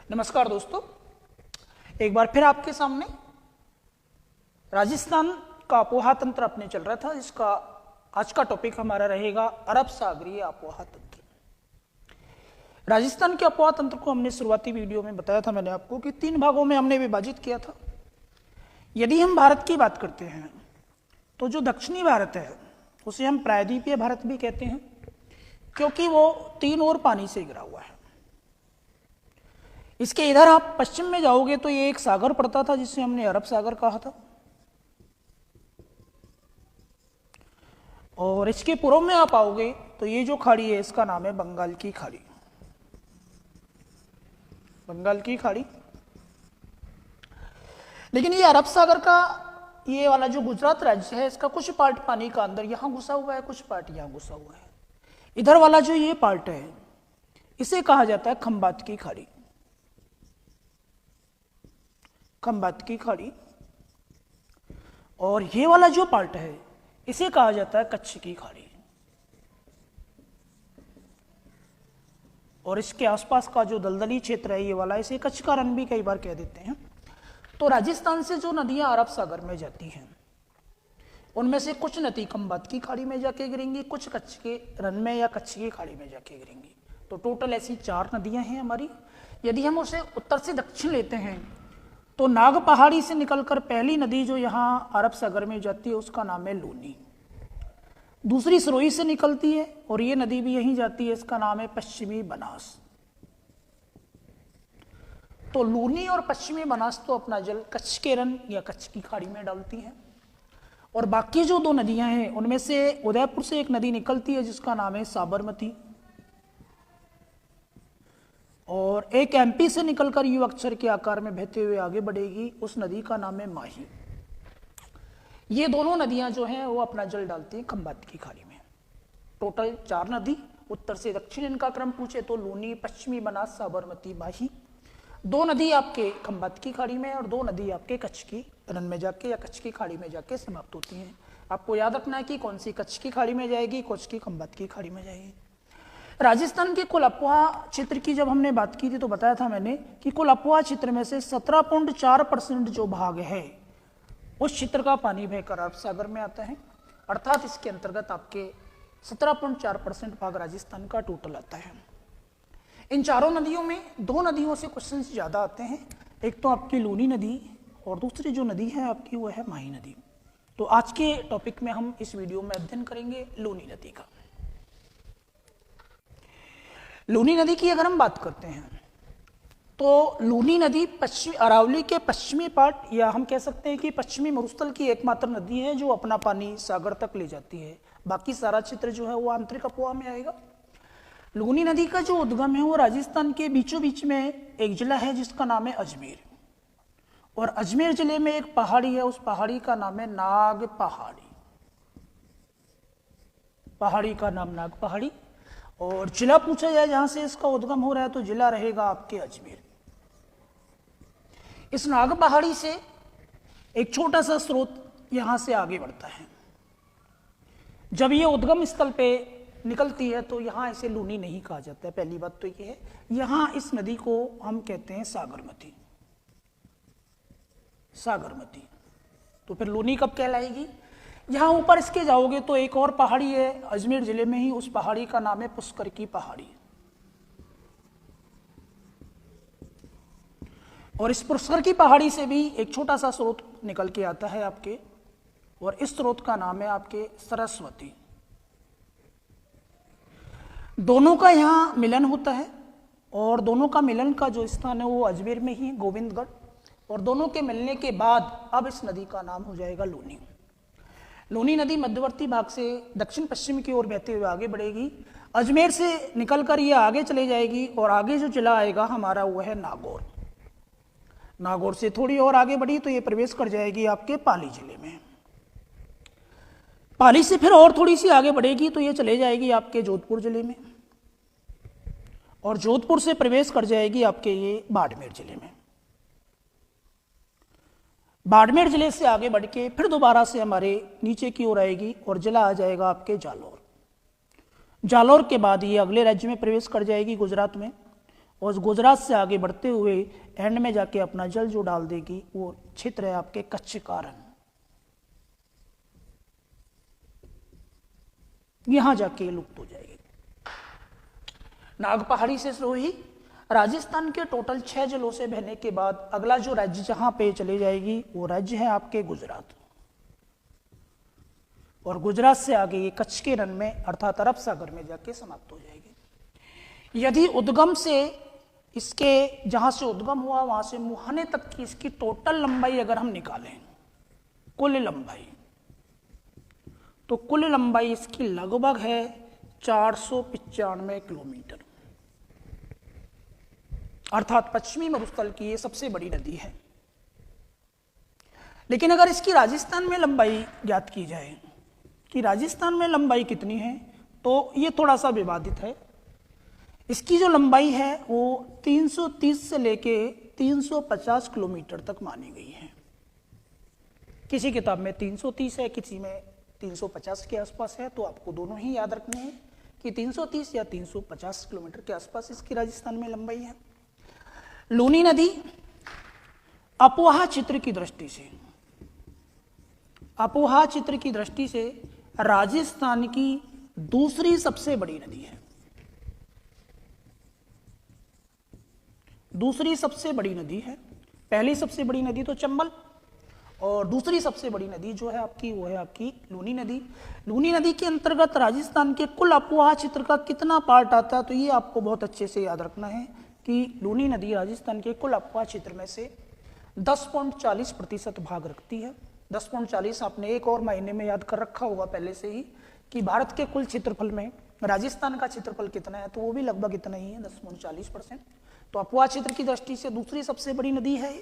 नमस्कार दोस्तों, एक बार फिर आपके सामने राजस्थान का अपोहा तंत्र अपने चल रहा था, जिसका आज का टॉपिक हमारा रहेगा अरब सागरीय अपोहा तंत्र। राजस्थान के अपोहा तंत्र को हमने शुरुआती वीडियो में बताया था मैंने आपको कि 3 भागों में हमने विभाजित किया था। यदि हम भारत की बात करते हैं तो जो दक्षिणी भारत है उसे हम प्रायद्वीपीय भारत भी कहते हैं, क्योंकि वो 3 ओर पानी से घिरा हुआ है। इसके इधर आप पश्चिम में जाओगे तो ये एक सागर पड़ता था जिसे हमने अरब सागर कहा था, और इसके पूर्व में आप आओगे तो ये जो खाड़ी है इसका नाम है बंगाल की खाड़ी। बंगाल की खाड़ी। लेकिन ये अरब सागर का ये वाला जो गुजरात राज्य है इसका कुछ पार्ट पानी का अंदर यहां घुसा हुआ है, कुछ पार्ट यहां घुसा हुआ है। इधर वाला जो ये पार्ट है इसे कहा जाता है खंबात की खाड़ी। खंबात की खाड़ी। और ये वाला जो पार्ट है इसे कहा जाता है कच्छ की खाड़ी। और इसके आसपास का जो दलदली क्षेत्र है ये वाला, इसे कच्छ का रण भी कई बार कह देते हैं। तो राजस्थान से जो नदियां अरब सागर में जाती हैं उनमें से कुछ नदी खंबात की खाड़ी में जाके गिरेंगी, कुछ कच्छ के रण में या कच्छ की खाड़ी में जाके गिरेंगी। तो टोटल ऐसी 4 नदियां हैं हमारी। यदि हम उसे उत्तर से दक्षिण लेते हैं तो नाग पहाड़ी से निकलकर पहली नदी जो यहां अरब सागर में जाती है उसका नाम है लूनी। दूसरी सरोई से निकलती है और ये नदी भी यहीं जाती है, इसका नाम है पश्चिमी बनास। तो लूनी और पश्चिमी बनास तो अपना जल कच्छ के रण या कच्छ की खाड़ी में डालती हैं। और बाकी जो 2 नदियां हैं उनमें से उदयपुर से एक नदी निकलती है जिसका नाम है साबरमती, और एक एमपी से निकलकर यू अक्षर के आकार में बहते हुए आगे बढ़ेगी, उस नदी का नाम है माही। ये दोनों नदियां जो हैं वो अपना जल डालती हैं खंबात की खाड़ी में। टोटल 4 नदी, उत्तर से दक्षिण इनका क्रम पूछे तो लूनी, पश्चिमी बनास, साबरमती, माही। 2 नदी आपके खंबात की खाड़ी में और 2 नदी आपके कच्छ की रण में जाके या कच्छ की खाड़ी में जाके समाप्त होती हैं। आपको याद रखना है कि कौन सी कच्छ की खाड़ी में जाएगी, कौन सी खंबात की खाड़ी में जाएगी। राजस्थान के कुल अपोहा क्षेत्र की जब हमने बात की थी तो बताया था मैंने कि कुल अपोहा क्षेत्र में से 17.4% जो भाग है उस क्षेत्र का पानी बहकर अरब सागर में आता है। अर्थात इसके अंतर्गत आपके 17.4% भाग राजस्थान का टोटल आता है। इन 4 नदियों में 2 नदियों से क्वेश्चन ज्यादा आते हैं। एक तो आपकी लूनी नदी और दूसरी जो नदी है आपकी वो है माही नदी। तो आज के टॉपिक में हम इस वीडियो में अध्ययन करेंगे लूनी नदी का। लूनी नदी की अगर हम बात करते हैं तो लूनी नदी पश्चिमी अरावली के पश्चिमी पार्ट, या हम कह सकते हैं कि पश्चिमी मरुस्थल की एकमात्र नदी है जो अपना पानी सागर तक ले जाती है। बाकी सारा क्षेत्र जो है वो आंतरिक अपोहा में आएगा। लूनी नदी का जो उद्गम है वो राजस्थान के बीचों बीच में एक जिला है जिसका नाम है अजमेर, और अजमेर जिले में एक पहाड़ी है, उस पहाड़ी का नाम है नाग पहाड़ी। पहाड़ी का नाम नाग पहाड़ी। और जिला पूछा जाए जहां से इसका उद्गम हो रहा है तो जिला रहेगा आपके अजमेर। इस नाग पहाड़ी से एक छोटा सा स्रोत यहां से आगे बढ़ता है। जब ये उद्गम स्थल पे निकलती है तो यहां इसे लूनी नहीं कहा जाता है। पहली बात तो ये है, यहां इस नदी को हम कहते हैं सागरमती। सागरमती। तो फिर लूनी कब कहलाएगी? यहां ऊपर इसके जाओगे तो एक और पहाड़ी है अजमेर जिले में ही, उस पहाड़ी का नाम है पुष्कर की पहाड़ी। और इस पुष्कर की पहाड़ी से भी एक छोटा सा स्रोत निकल के आता है आपके, और इस स्रोत का नाम है आपके सरस्वती। दोनों का यहां मिलन होता है और दोनों का मिलन का जो स्थान है वो अजमेर में ही, गोविंदगढ़। और दोनों के मिलने के बाद अब इस नदी का नाम हो जाएगा लूनी। लूनी नदी मध्यवर्ती भाग से दक्षिण पश्चिम की ओर बहते हुए आगे बढ़ेगी। अजमेर से निकलकर ये आगे चले जाएगी और आगे जो जिला आएगा हमारा वो है नागौर। नागौर से थोड़ी और आगे बढ़ी तो ये प्रवेश कर जाएगी आपके पाली जिले में। पाली से फिर और थोड़ी सी आगे बढ़ेगी तो ये चले जाएगी आपके जोधपुर जिले में, और जोधपुर से प्रवेश कर जाएगी आपके ये बाड़मेर जिले में। बाड़मेर जिले से आगे बढ़ के फिर दोबारा से हमारे नीचे की ओर आएगी और जिला आ जाएगा आपके जालौर। जालौर के बाद ये अगले राज्य में प्रवेश कर जाएगी गुजरात में, और गुजरात से आगे बढ़ते हुए एंड में जाके अपना जल जो डाल देगी वो क्षेत्र है आपके कच्छ का रण, यहां जाके लुप्त हो जाएगी। नाग पहाड़ी से सिरोही, राजस्थान के टोटल 6 जिलों से बहने के बाद अगला जो राज्य जहां पे चले जाएगी वो राज्य है आपके गुजरात, और गुजरात से आगे ये कच्छ के रण में अर्थात अरब सागर में जाके समाप्त हो जाएगी। यदि उद्गम से इसके जहां से उद्गम हुआ वहां से मुहाने तक की इसकी टोटल लंबाई अगर हम निकालें, कुल लंबाई, तो कुल लंबाई इसकी लगभग है 495 किलोमीटर, अर्थात पश्चिमी मरुस्थल की ये सबसे बड़ी नदी है। लेकिन अगर इसकी राजस्थान में लंबाई ज्ञात की जाए कि राजस्थान में लंबाई कितनी है, तो ये थोड़ा सा विवादित है। इसकी जो लंबाई है वो 330 से लेके 350 किलोमीटर तक मानी गई है। किसी किताब में 330 है, किसी में 350 के आसपास है, तो आपको दोनों ही याद रखने हैं कि 330 या 350 किलोमीटर के आसपास इसकी राजस्थान में लंबाई है। लूनी नदी अपोहा चित्र की दृष्टि से, अपोहा चित्र की दृष्टि से राजस्थान की दूसरी सबसे बड़ी नदी है। दूसरी सबसे बड़ी नदी है, पहली सबसे बड़ी नदी तो चंबल, और दूसरी सबसे बड़ी नदी जो है आपकी वो है आपकी लूनी नदी। लूनी नदी के अंतर्गत राजस्थान के कुल अपोहा क्षेत्र का कितना पार्ट आता है, तो ये आपको बहुत अच्छे से याद रखना है कि लूनी नदी राजस्थान के कुल अपोहा क्षेत्र में से 10.40% भाग रखती है। 10.40 आपने एक और महीने में याद कर रखा होगा पहले से ही कि भारत के कुल क्षेत्रफल में राजस्थान का क्षेत्रफल कितना है, तो वो भी लगभग इतना ही है, 10.40%। तो अपोहा क्षेत्र की दृष्टि से दूसरी सबसे बड़ी नदी है।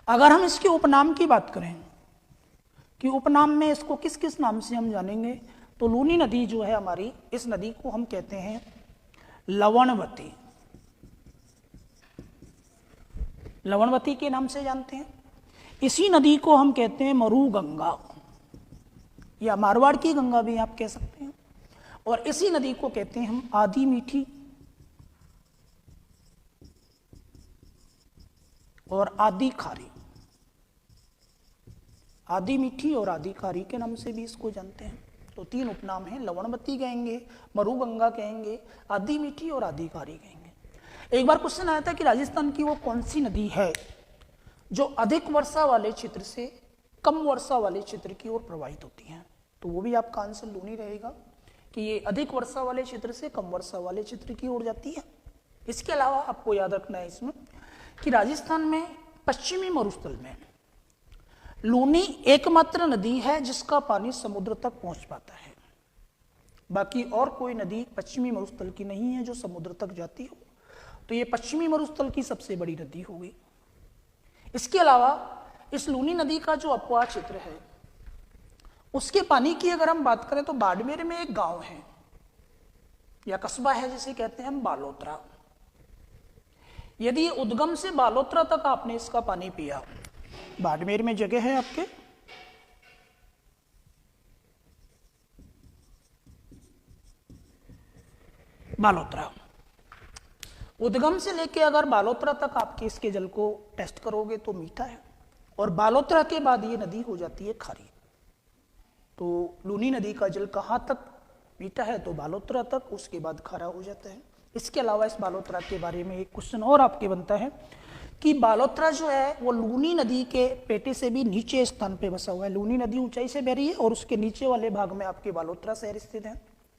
अगर हम इसके उपनाम की बात करें कि उपनाम में इसको किस किस नाम से हम जानेंगे, तो लूनी नदी जो है हमारी, इस नदी को हम कहते हैं लवणवती, लवणवती के नाम से जानते हैं। इसी नदी को हम कहते हैं मरु गंगा या मारवाड़ की गंगा भी आप कह सकते हैं, और इसी नदी को कहते हैं हम आदि मीठी और आदि खारी। आदि मीठी और आदि खारी के नाम से भी इसको जानते हैं। तो 3 उपनाम हैं, लवणवती कहेंगे, मरु गंगा कहेंगे, आदि मीठी और आदि खारी कहेंगे। एक बार क्वेश्चन आया था कि राजस्थान की वो कौन सी नदी है जो अधिक वर्षा वाले क्षेत्र से कम वर्षा वाले क्षेत्र की ओर प्रवाहित होती है, तो वो भी आपका आंसर लूनी रहेगा कि ये अधिक वर्षा वाले क्षेत्र से कम वर्षा वाले क्षेत्र की ओर जाती है। इसके अलावा आपको याद रखना है इसमें कि राजस्थान में पश्चिमी मरुस्थल में लूनी एकमात्र नदी है जिसका पानी समुद्र तक पहुंच पाता है। बाकी और कोई नदी पश्चिमी मरुस्थल की नहीं है जो समुद्र तक जाती हो, तो ये पश्चिमी मरुस्थल की सबसे बड़ी नदी होगी। इसके अलावा इस लूनी नदी का जो अपोहा क्षेत्र है उसके पानी की अगर हम बात करें तो बाड़मेर में एक गांव है या कस्बा है जिसे कहते हैं हम बालोतरा। यदि उद्गम से बालोतरा तक आपने इसका पानी पिया, बाड़मेर में जगह है आपके, बालोतरा, उद्गम से लेके अगर बालोतरा तक आपके इसके जल को टेस्ट करोगे तो मीठा है, और बालोतरा के बाद ये नदी हो जाती है खारी। तो लूनी नदी का जल कहाँ तक मीठा है, तो बालोतरा तक, उसके बाद खारा हो जाता है। इसके अलावा इस बालोतरा के बारे में एक क्वेश्चन और आपके बनता है कि बालोतरा जो है वो लूनी नदी के पेटे से भी नीचे स्थान पे बसा हुआ है। लूनी नदी ऊंचाई से बह रही है और उसके नीचे वाले भाग में आपके बालोतरा शहर स्थित है।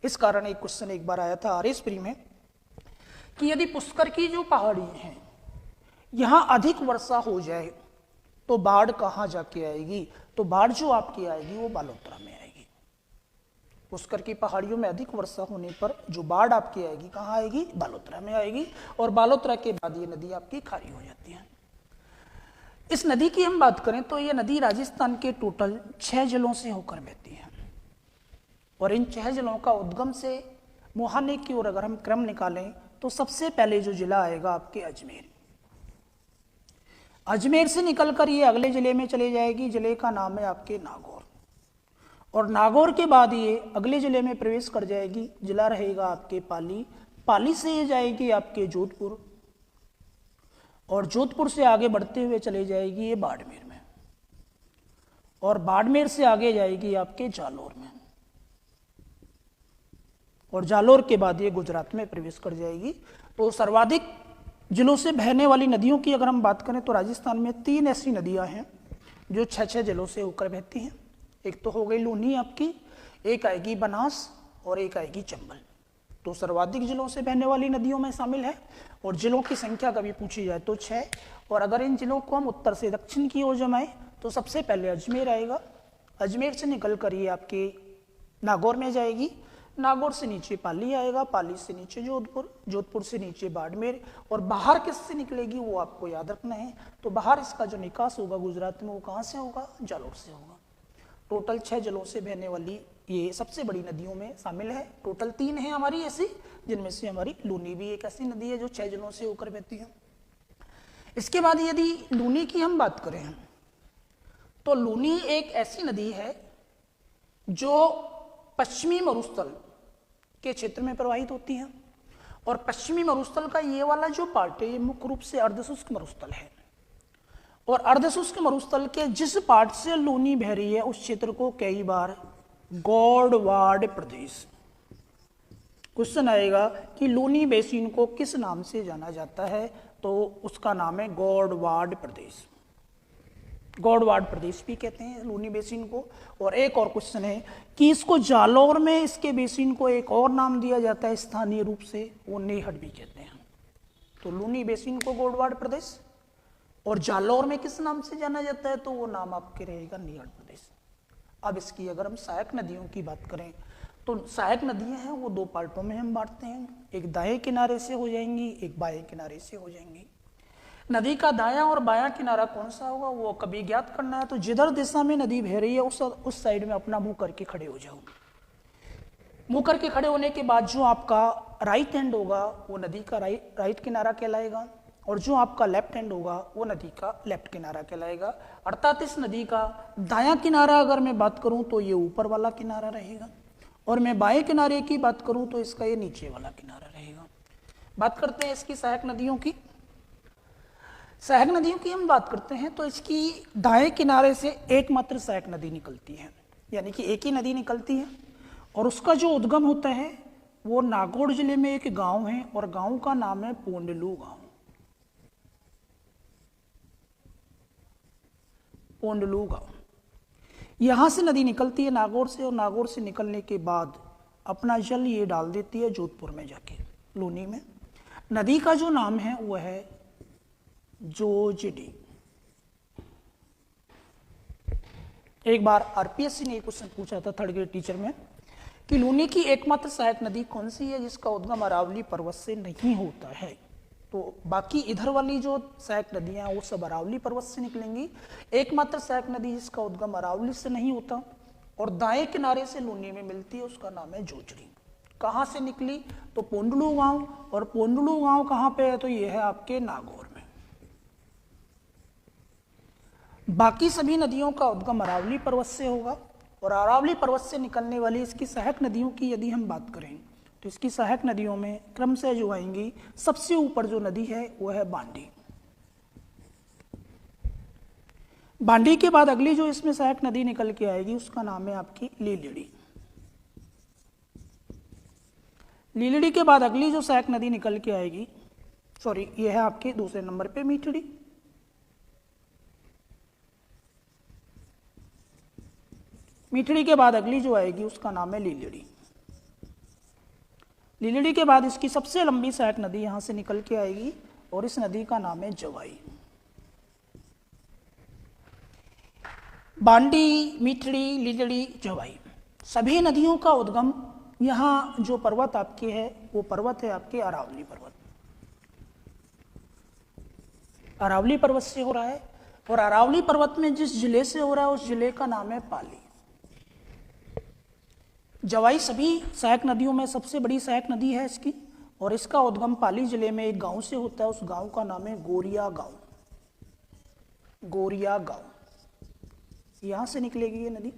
इस कारण एक क्वेश्चन एक बार आया था आरएस प्री में कि यदि पुष्कर की जो पहाड़ी है यहां अधिक वर्षा हो जाए तो बाढ़ कहां जाके आएगी, तो बाढ़ जो आपकी आएगी वो बालोतरा में आएगी। पुष्कर की पहाड़ियों में अधिक वर्षा होने पर जो बाढ़ आपकी आएगी कहां आएगी, बालोतरा में आएगी, और बालोतरा के बाद ये नदी आपकी खारी हो जाती है। इस नदी की हम बात करें तो ये नदी राजस्थान के टोटल 6 जिलों से होकर बहती है, और इन 6 जिलों का उद्गम से मुहाने की ओर अगर हम क्रम निकालें तो सबसे पहले जो जिला आएगा आपके अजमेर। अजमेर से निकलकर ये अगले जिले में चले जाएगी, जिले का नाम है आपके नागौर, और नागौर के बाद ये अगले जिले में प्रवेश कर जाएगी, जिला रहेगा आपके पाली। पाली से ये जाएगी आपके जोधपुर, और जोधपुर से आगे बढ़ते हुए चले जाएगी ये बाड़मेर में, और बाड़मेर से आगे जाएगी आपके जालोर में, और जालोर के बाद ये गुजरात में प्रवेश कर जाएगी। तो सर्वाधिक जिलों से बहने वाली नदियों की अगर हम बात करें तो राजस्थान में 3 ऐसी नदियां हैं जो 6 जिलों से होकर बहती हैं। एक तो हो गई लूनी आपकी, एक आएगी बनास, और एक आएगी चंबल। तो सर्वाधिक जिलों से बहने वाली नदियों में शामिल है। और जिलों की संख्या कभी पूछी जाए तो 6। और अगर इन जिलों को हम उत्तर से दक्षिण की ओर जमाएं तो सबसे पहले अजमेर आएगा। अजमेर से निकल कर ये आपके नागौर में जाएगी, नागौर से नीचे पाली आएगा, पाली से नीचे जोधपुर, जोधपुर से नीचे बाड़मेर, और बाहर किससे निकलेगी वो आपको याद रखना है। तो बाहर इसका जो निकास होगा गुजरात में वो कहाँ से होगा? जालोर से होगा। टोटल 6 जिलों से बहने वाली ये सबसे बड़ी नदियों में शामिल है। टोटल 3 है हमारी ऐसी, जिनमें से हमारी लूनी भी एक ऐसी नदी है जो 6 जिलों से होकर बहती है। इसके बाद यदि लूनी की हम बात करें तो लूनी एक ऐसी नदी है जो पश्चिमी मरुस्थल के क्षेत्र में प्रवाहित होती है। और पश्चिमी मरुस्थल का ये वाला जो पार्ट है ये मुख्य रूप से अर्धशुष्क मरुस्थल है। और अर्धशुष्क मरुस्थल के जिस पार्ट से लूनी बह रही है उस क्षेत्र को कई बार गौड़वाड़ प्रदेश, क्वेश्चन आएगा कि लूनी बेसिन को किस नाम से जाना जाता है, तो उसका नाम है गौड़वाड़ प्रदेश। गौड़वाड़ प्रदेश भी कहते हैं लूनी बेसिन को। और एक और क्वेश्चन है कि इसको जालौर में इसके बेसिन को एक और नाम दिया जाता है स्थानीय रूप से, वो नेहट भी कहते हैं। तो लूनी बेसिन को गौड़वाड़ प्रदेश, और जालौर में किस नाम से जाना जाता है तो वो नाम आपके रहेगा नेहट प्रदेश। अब इसकी अगर हम सहायक नदियों की बात करें तो सहायक नदियां हैं वो 2 पार्टों में हम बांटते हैं। एक दाएं किनारे से हो जाएंगी, एक बाएं किनारे से हो जाएंगी। नदी का दायां और बायां किनारा कौन सा होगा वो कभी ज्ञात करना है तो जिधर दिशा में नदी बह रही है उस साइड में अपना मुंह करके खड़े हो जाओ। मुंह करके खड़े होने के बाद जो आपका राइट हैंड होगा वो नदी का राइट किनारा कहलाएगा, और जो आपका लेफ्ट हैंड होगा वो नदी का लेफ्ट किनारा कहलाएगा। अर्थात इस नदी का दायां किनारा अगर मैं बात करूं तो ये ऊपर वाला किनारा रहेगा, और मैं बाएं किनारे की बात करूं तो इसका ये नीचे वाला किनारा रहेगा। बात करते हैं इसकी सहायक नदियों की। सहायक नदियों की हम बात करते हैं तो इसकी दाएं किनारे से एकमात्र सहायक नदी निकलती है, यानी कि एक ही नदी निकलती है, और उसका जो उद्गम होता है वो नागौर जिले में एक गांव है, और गांव का नाम है पोंडलू गांव। पोंडलू गांव, यहां से नदी निकलती है नागौर से, और नागौर से निकलने के बाद अपना जल ये डाल देती है जोधपुर में जाके लूनी में। नदी का जो नाम है वो है जोजडी। एक बार आरपीएससी ने क्वेश्चन पूछा था 3rd ग्रेड टीचर में कि लूनी की एकमात्र सहायक नदी कौन सी है जिसका उद्गम अरावली पर्वत से नहीं होता है। तो बाकी इधर वाली जो सहायक नदियां वो सब अरावली पर्वत से निकलेंगी। एकमात्र सहायक नदी जिसका उद्गम अरावली से नहीं होता और दाएं किनारे से लूनी में मिलती है उसका नाम है जोजड़ी। कहाँ से निकली तो पोंडलू गांव, और पोंडलू गांव कहाँ पे है तो ये है आपके नागौर में। बाकी सभी नदियों का उद्गम अरावली पर्वत से होगा, और अरावली पर्वत से निकलने वाली इसकी सहायक नदियों की यदि हम बात करें तो इसकी सहायक नदियों में क्रम से जो आएंगी, सबसे ऊपर जो नदी है वो है बांडी। बांडी के बाद अगली जो इसमें सहायक नदी निकल के आएगी उसका नाम है आपकी लीलड़ी। लीलड़ी के बाद अगली जो सहायक नदी निकल के आएगी, सॉरी ये है आपके दूसरे नंबर पे मीठड़ी। मीठड़ी के बाद अगली जो आएगी उसका नाम है लीलड़ी। लीलड़ी के बाद इसकी सबसे लंबी सहायक नदी यहां से निकल के आएगी और इस नदी का नाम है जवाई। बांडी, मीठड़ी, लीलड़ी, जवाई, सभी नदियों का उद्गम यहाँ जो पर्वत आपके है वो पर्वत है आपके अरावली पर्वत। अरावली पर्वत से हो रहा है, और अरावली पर्वत में जिस जिले से हो रहा है उस जिले का नाम है पाली। जवाई सभी सहायक नदियों में सबसे बड़ी सहायक नदी है इसकी, और इसका उद्गम पाली जिले में एक गांव से होता है। उस गांव का नाम है गोरिया गांव। गोरिया गांव, यहां से निकलेगी ये नदी।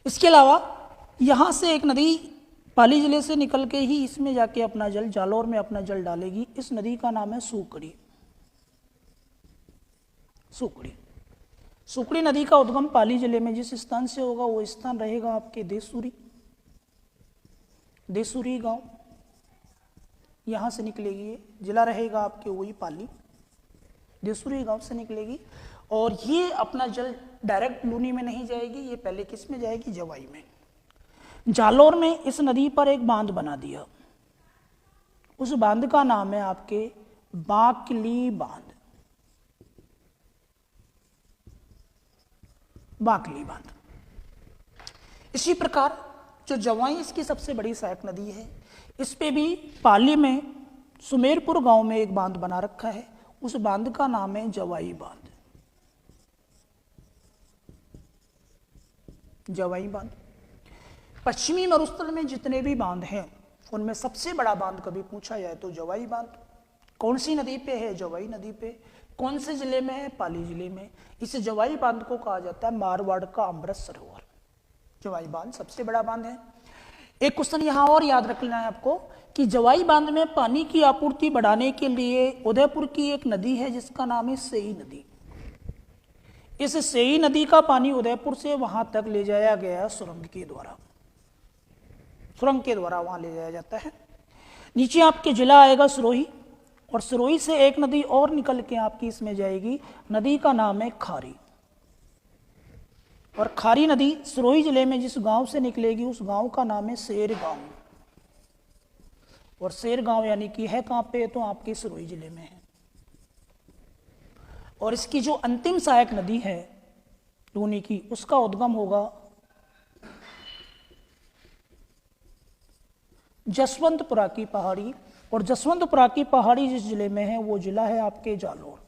इसके अलावा यहां से एक नदी पाली जिले से निकल के ही इसमें जाके अपना जल, जालौर में अपना जल डालेगी। इस नदी का नाम है सूकड़ी। सूकड़ी सूकड़ी नदी का उद्गम पाली जिले में जिस स्थान से होगा वो स्थान रहेगा आपके देसूरी। देसूरी गांव यहां से निकलेगी, ये जिला रहेगा आपके वही पाली, देसूरी गांव से निकलेगी। और ये अपना जल डायरेक्ट लूनी में नहीं जाएगी, ये पहले किस में जाएगी, जवाई में। जालौर में इस नदी पर एक बांध बना दिया, उस बांध का नाम है आपके बाकली बांध। बाकली बांध। इसी प्रकार जो जवाई इसकी सबसे बड़ी सहायक नदी है, इस पे भी पाली में सुमेरपुर गांव में एक बांध बना रखा है, उस बांध का नाम है जवाई बांध। जवाई बांध। पश्चिमी मरुस्थल में जितने भी बांध हैं उनमें सबसे बड़ा बांध कभी पूछा जाए तो जवाई बांध। कौन सी नदी पे है, जवाई नदी पे। कौन से जिले में है, पाली जिले में। इस जवाई बांध को कहा जाता है मारवाड़ का अमृत सरोवर। जवाई बांध सबसे बड़ा बांध है। एक क्वेश्चन यहां और याद रखना है आपको कि जवाई बांध में पानी की आपूर्ति बढ़ाने के लिए उदयपुर की एक नदी है जिसका नाम है सेई नदी। इस सेई नदी का पानी उदयपुर से वहां तक ले जाया गया सुरंग के द्वारा। सुरंग के द्वारा वहां ले जाया जाता है। नीचे आपके जिला आएगा सिरोही, और सिरोही से एक नदी और निकल के आपकी इसमें जाएगी, नदी का नाम है खारी। और खारी नदी सिरोही जिले में जिस गांव से निकलेगी उस गांव का नाम है शेर गांव। और शेर गांव यानी कि है कहां पे, तो आपके सिरोही जिले में है। और इसकी जो अंतिम सहायक नदी है लूनी की, उसका उद्गम होगा जसवंतपुरा की पहाड़ी। और जसवंतपुरा की पहाड़ी जिस जिले में है वो जिला है आपके जालौर।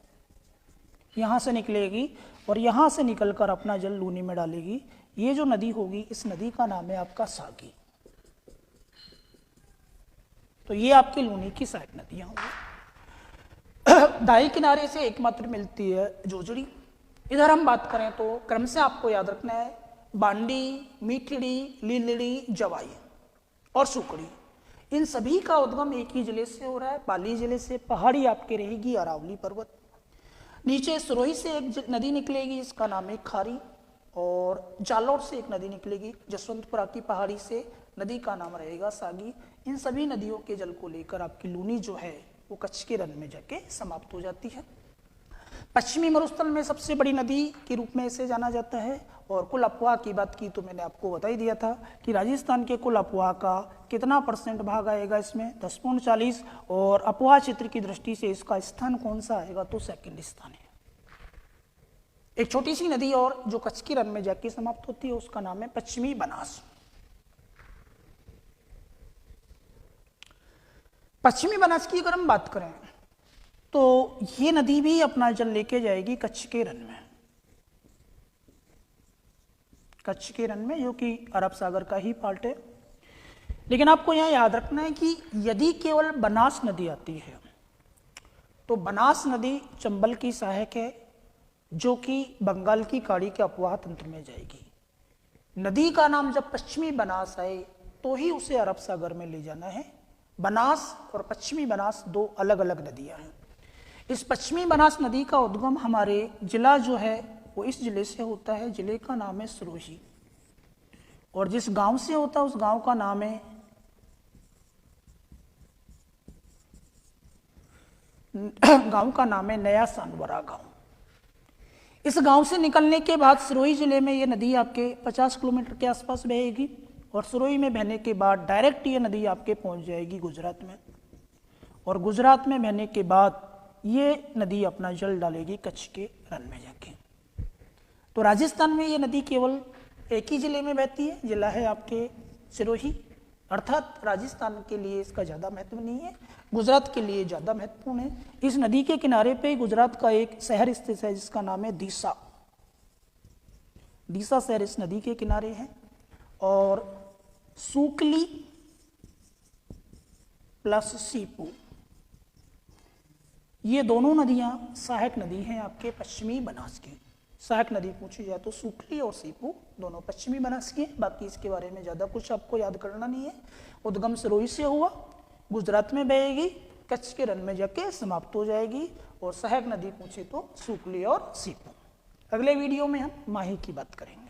यहां से निकलेगी और यहां से निकलकर अपना जल लूनी में डालेगी। ये जो नदी होगी इस नदी का नाम है आपका सागी। तो ये आपकी लूनी की सहायक नदियां होंगी। दाएं किनारे से एकमात्र मिलती है जोजड़ी। इधर हम बात करें तो क्रम से आपको याद रखना है बांडी, मीठड़ी, लीलड़ी, जवाई और सुकड़ी। इन सभी का उद्गम एक ही जिले से हो रहा है, पाली जिले से। पहाड़ी आपके रहेगी अरावली पर्वत। नीचे सिरोही से एक नदी निकलेगी जिसका नाम है खारी, और जालौर से एक नदी निकलेगी जसवंतपुरा की पहाड़ी से, नदी का नाम रहेगा सागी। इन सभी नदियों के जल को लेकर आपकी लूनी जो है वो कच्छ के रण में जाके समाप्त हो जाती है। पश्चिमी मरुस्थल में सबसे बड़ी नदी के रूप में इसे जाना जाता है। और कुल अपवाह की बात की तो मैंने आपको बता ही दिया था कि राजस्थान के कुल अपवाह का कितना % भाग आएगा इसमें, 10.40। और अपवाह क्षेत्र की दृष्टि से इसका स्थान कौन सा आएगा, तो सेकंड स्थान है। एक छोटी सी नदी और जो कच्छ के रण में जाके समाप्त होती है उसका नाम है पश्चिमी बनास। पश्चिमी बनास की अगर हम बात करें तो ये नदी भी अपना जल लेके जाएगी कच्छ के रण में। कच्छ के रण में, जो कि अरब सागर का ही पार्ट है। लेकिन आपको यहां याद रखना है कि यदि केवल बनास नदी आती है तो बनास नदी चंबल की सहायक है, जो कि बंगाल की खाड़ी के अपवाह तंत्र में जाएगी। नदी का नाम जब पश्चिमी बनास आए तो ही उसे अरब सागर में ले जाना है। बनास और पश्चिमी बनास दो अलग अलग नदियां हैं। इस पश्चिमी बनास नदी का उद्गम हमारे जिला जो है वो इस जिले से होता है, जिले का नाम है सिरोही। और जिस गांव से होता है उस गांव का नाम है नया सानवरा गांव। इस गांव से निकलने के बाद सिरोही जिले में ये नदी आपके 50 किलोमीटर के आसपास बहेगी। और सिरोही में बहने के बाद डायरेक्ट ये नदी आपके पहुंच जाएगी गुजरात में। और गुजरात में बहने के बाद ये नदी अपना जल डालेगी कच्छ के रण में जाके। तो राजस्थान में ये नदी केवल एक ही जिले में बहती है, जिला है आपके सिरोही। अर्थात राजस्थान के लिए इसका ज़्यादा महत्व नहीं है, गुजरात के लिए ज़्यादा महत्वपूर्ण है। इस नदी के किनारे पे गुजरात का एक शहर स्थित है जिसका नाम है दीसा। दीसा शहर इस नदी के किनारे है। और सूकली प्लस सीपू, ये दोनों नदियां सहायक नदी हैं आपके पश्चिमी बनास की। सहायक नदी पूछी जाए तो सूखली और सीपू दोनों पश्चिमी बनास की हैं। बाकी इसके बारे में ज़्यादा कुछ आपको याद करना नहीं है। उद्गम सिरोही से हुआ, गुजरात में बहेगी, कच्छ के रण में जाके समाप्त हो जाएगी। और सहायक नदी पूछे तो सूखली और सीपू। अगले वीडियो में हम माही की बात करेंगे।